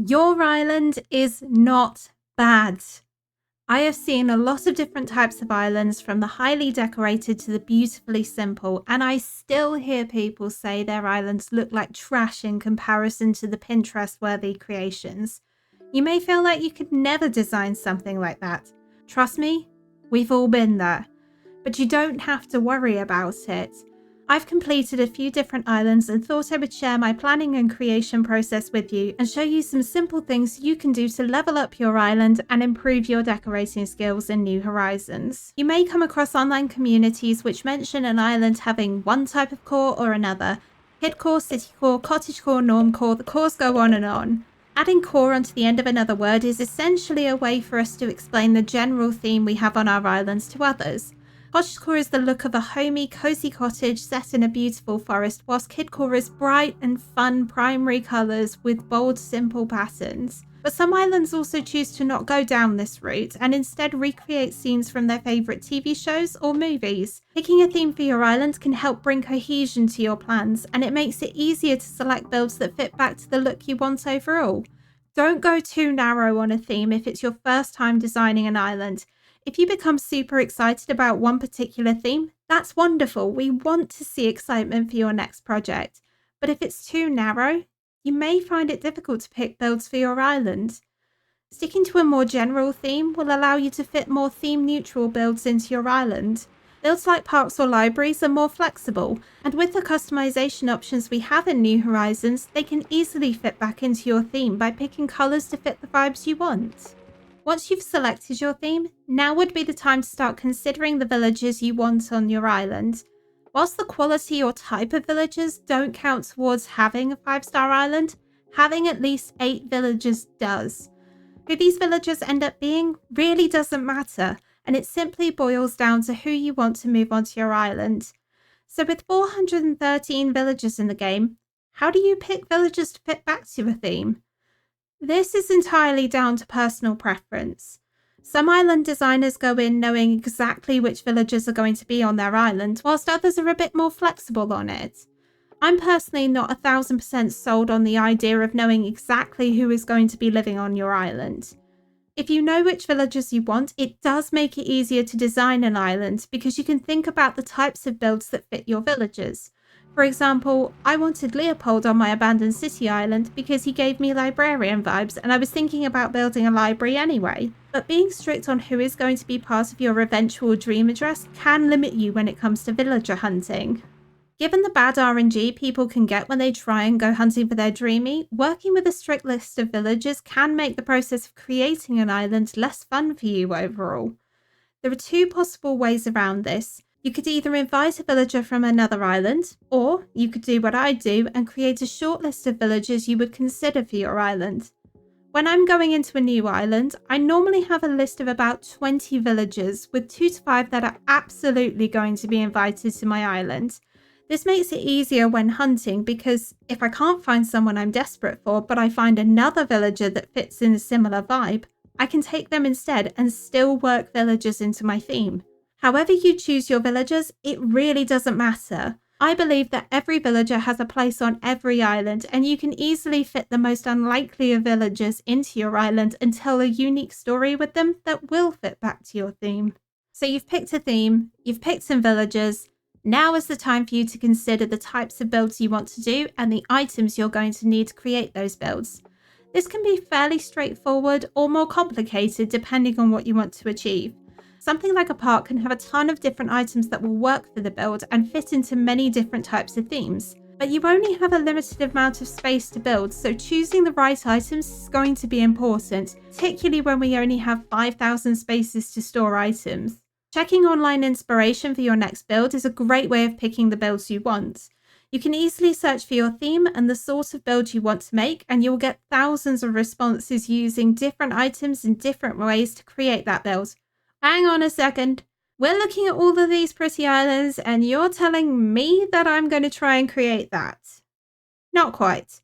Your island is not bad. I have seen a lot of different types of islands, from the highly decorated to the beautifully simple, and I still hear people say their islands look like trash in comparison to the Pinterest-worthy creations. You may feel like you could never design something like that. Trust me, we've all been there. But you don't have to worry about it. I've completed a few different islands and thought I would share my planning and creation process with you and show you some simple things you can do to level up your island and improve your decorating skills in New Horizons. You may come across online communities which mention an island having one type of core or another. Kid core, city core, cottage core, norm core, the cores go on and on. Adding core onto the end of another word is essentially a way for us to explain the general theme we have on our islands to others. Cottagecore is the look of a homey, cozy cottage set in a beautiful forest, whilst Kidcore is bright and fun primary colours with bold, simple patterns. But some islands also choose to not go down this route and instead recreate scenes from their favourite TV shows or movies. Picking a theme for your island can help bring cohesion to your plans, and it makes it easier to select builds that fit back to the look you want overall. Don't go too narrow on a theme if it's your first time designing an island. If you become super excited about one particular theme, that's wonderful. We want to see excitement for your next project. But if it's too narrow, you may find it difficult to pick builds for your island. Sticking to a more general theme will allow you to fit more theme-neutral builds into your island. Builds like parks or libraries are more flexible, and with the customization options we have in New Horizons, they can easily fit back into your theme by picking colours to fit the vibes you want. Once you've selected your theme, now would be the time to start considering the villages you want on your island. Whilst the quality or type of villagers don't count towards having a 5-star island, having at least 8 villagers does. Who these villagers end up being really doesn't matter, and it simply boils down to who you want to move onto your island. So with 413 villagers in the game, how do you pick villagers to fit back to a theme? This is entirely down to personal preference. Some island designers go in knowing exactly which villagers are going to be on their island, whilst others are a bit more flexible on it. I'm personally not 1000% sold on the idea of knowing exactly who is going to be living on your island. If you know which villagers you want, it does make it easier to design an island because you can think about the types of builds that fit your villagers. For example, I wanted Leopold on my abandoned city island because he gave me librarian vibes, and I was thinking about building a library anyway. But being strict on who is going to be part of your eventual dream address can limit you when it comes to villager hunting. Given the bad RNG people can get when they try and go hunting for their dreamy, working with a strict list of villagers can make the process of creating an island less fun for you overall. There are 2 possible ways around this. You could either invite a villager from another island, or you could do what I do and create a short list of villagers you would consider for your island. When I'm going into a new island, I normally have a list of about 20 villagers, with 2 to 5 that are absolutely going to be invited to my island. This makes it easier when hunting because if I can't find someone I'm desperate for, but I find another villager that fits in a similar vibe, I can take them instead and still work villagers into my theme. However you choose your villagers, it really doesn't matter. I believe that every villager has a place on every island, and you can easily fit the most unlikely of villagers into your island and tell a unique story with them that will fit back to your theme. So you've picked a theme, you've picked some villagers. Now is the time for you to consider the types of builds you want to do and the items you're going to need to create those builds. This can be fairly straightforward or more complicated depending on what you want to achieve. Something like a park can have a ton of different items that will work for the build and fit into many different types of themes. But you only have a limited amount of space to build, so choosing the right items is going to be important, particularly when we only have 5,000 spaces to store items. Checking online inspiration for your next build is a great way of picking the builds you want. You can easily search for your theme and the sort of build you want to make, and you'll get thousands of responses using different items in different ways to create that build. Hang on a second. We're looking at all of these pretty islands and you're telling me that I'm going to try and create that. Not quite.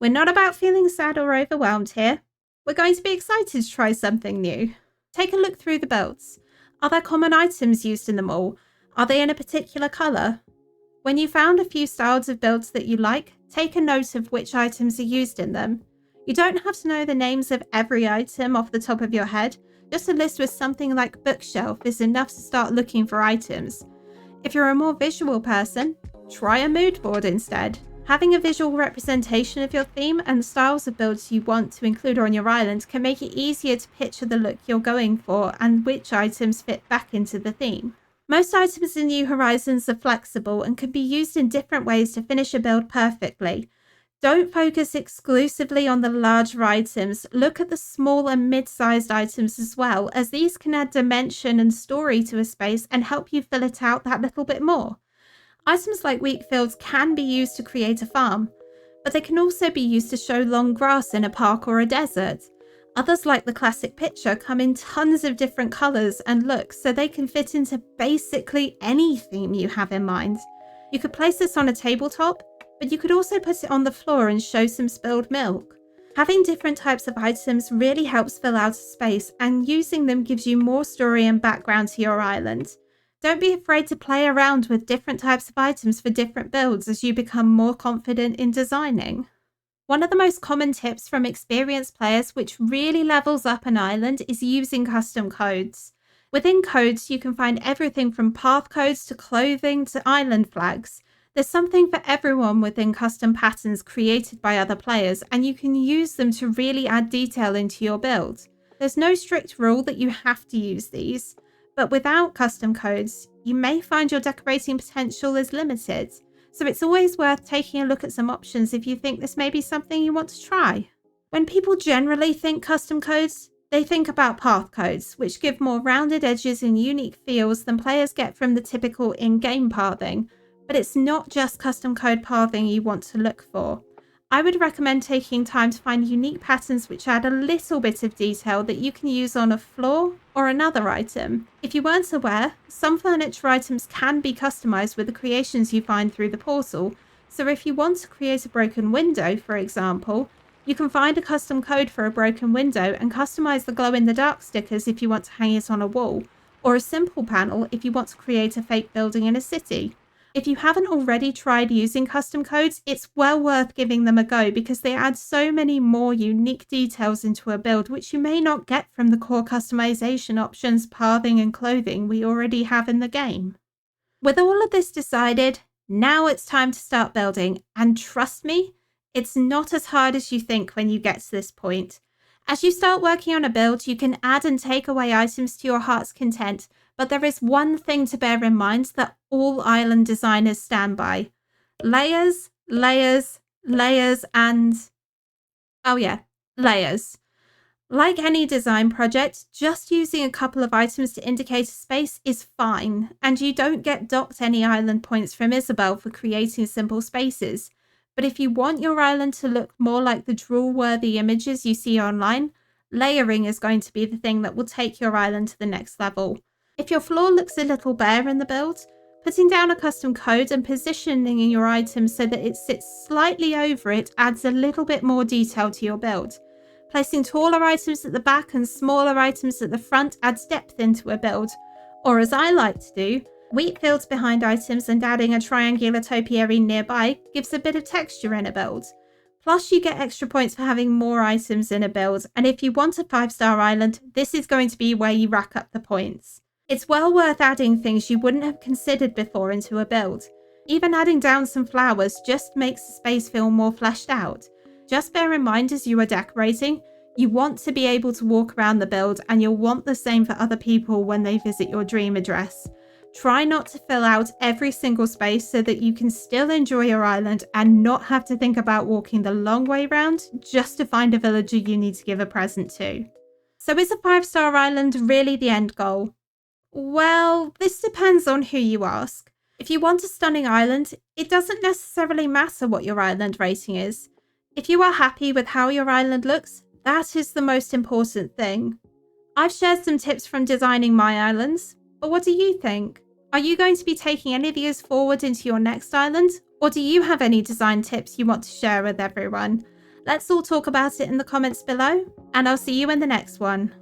We're not about feeling sad or overwhelmed here. We're going to be excited to try something new. Take a look through the builds. Are there common items used in them all? Are they in a particular colour? When you found a few styles of builds that you like, take a note of which items are used in them. You don't have to know the names of every item off the top of your head. Just a list with something like bookshelf is enough to start looking for items. If you're a more visual person, try a mood board instead. Having a visual representation of your theme and the styles of builds you want to include on your island can make it easier to picture the look you're going for and which items fit back into the theme. Most items in New Horizons are flexible and can be used in different ways to finish a build perfectly. Don't focus exclusively on the larger items. Look at the small and mid-sized items as well, as these can add dimension and story to a space and help you fill it out that little bit more. Items like wheat fields can be used to create a farm, but they can also be used to show long grass in a park or a desert. Others, like the classic picture, come in tons of different colours and looks, so they can fit into basically any theme you have in mind. You could place this on a tabletop, but you could also put it on the floor and show some spilled milk. Having different types of items really helps fill out a space, and using them gives you more story and background to your island. Don't be afraid to play around with different types of items for different builds as you become more confident in designing. One of the most common tips from experienced players which really levels up an island is using custom codes. Within codes, you can find everything from path codes to clothing to island flags. There's something for everyone within custom patterns created by other players, and you can use them to really add detail into your build. There's no strict rule that you have to use these, but without custom codes, you may find your decorating potential is limited. So it's always worth taking a look at some options if you think this may be something you want to try. When people generally think custom codes, they think about path codes, which give more rounded edges and unique feels than players get from the typical in-game pathing. But it's not just custom code pathing you want to look for. I would recommend taking time to find unique patterns which add a little bit of detail that you can use on a floor or another item. If you weren't aware, some furniture items can be customized with the creations you find through the portal. So if you want to create a broken window, for example, you can find a custom code for a broken window and customize the glow-in-the-dark stickers if you want to hang it on a wall, or a simple panel if you want to create a fake building in a city. If you haven't already tried using custom codes, it's well worth giving them a go because they add so many more unique details into a build which you may not get from the core customization options, pathing and clothing we already have in the game. With all of this decided, now it's time to start building, and trust me, it's not as hard as you think when you get to this point. As you start working on a build, you can add and take away items to your heart's content, but there is one thing to bear in mind that all island designers stand by. Layers, layers, layers, and... oh yeah, layers. Like any design project, just using a couple of items to indicate a space is fine, and you don't get docked any island points from Isabelle for creating simple spaces. But if you want your island to look more like the drool-worthy images you see online, layering is going to be the thing that will take your island to the next level. If your floor looks a little bare in the build, putting down a custom code and positioning your item so that it sits slightly over it adds a little bit more detail to your build. Placing taller items at the back and smaller items at the front adds depth into a build. Or as I like to do, wheat fields behind items and adding a triangular topiary nearby gives a bit of texture in a build. Plus you get extra points for having more items in a build, and if you want a 5-star island, this is going to be where you rack up the points. It's well worth adding things you wouldn't have considered before into a build. Even adding down some flowers just makes the space feel more fleshed out. Just bear in mind as you are decorating, you want to be able to walk around the build, and you'll want the same for other people when they visit your dream address. Try not to fill out every single space so that you can still enjoy your island and not have to think about walking the long way round just to find a villager you need to give a present to. So is a 5-star island really the end goal? Well, this depends on who you ask. If you want a stunning island, it doesn't necessarily matter what your island rating is. If you are happy with how your island looks, that is the most important thing. I've shared some tips from designing my islands, but what do you think? Are you going to be taking any of these forward into your next island? Or do you have any design tips you want to share with everyone? Let's all talk about it in the comments below, and I'll see you in the next one.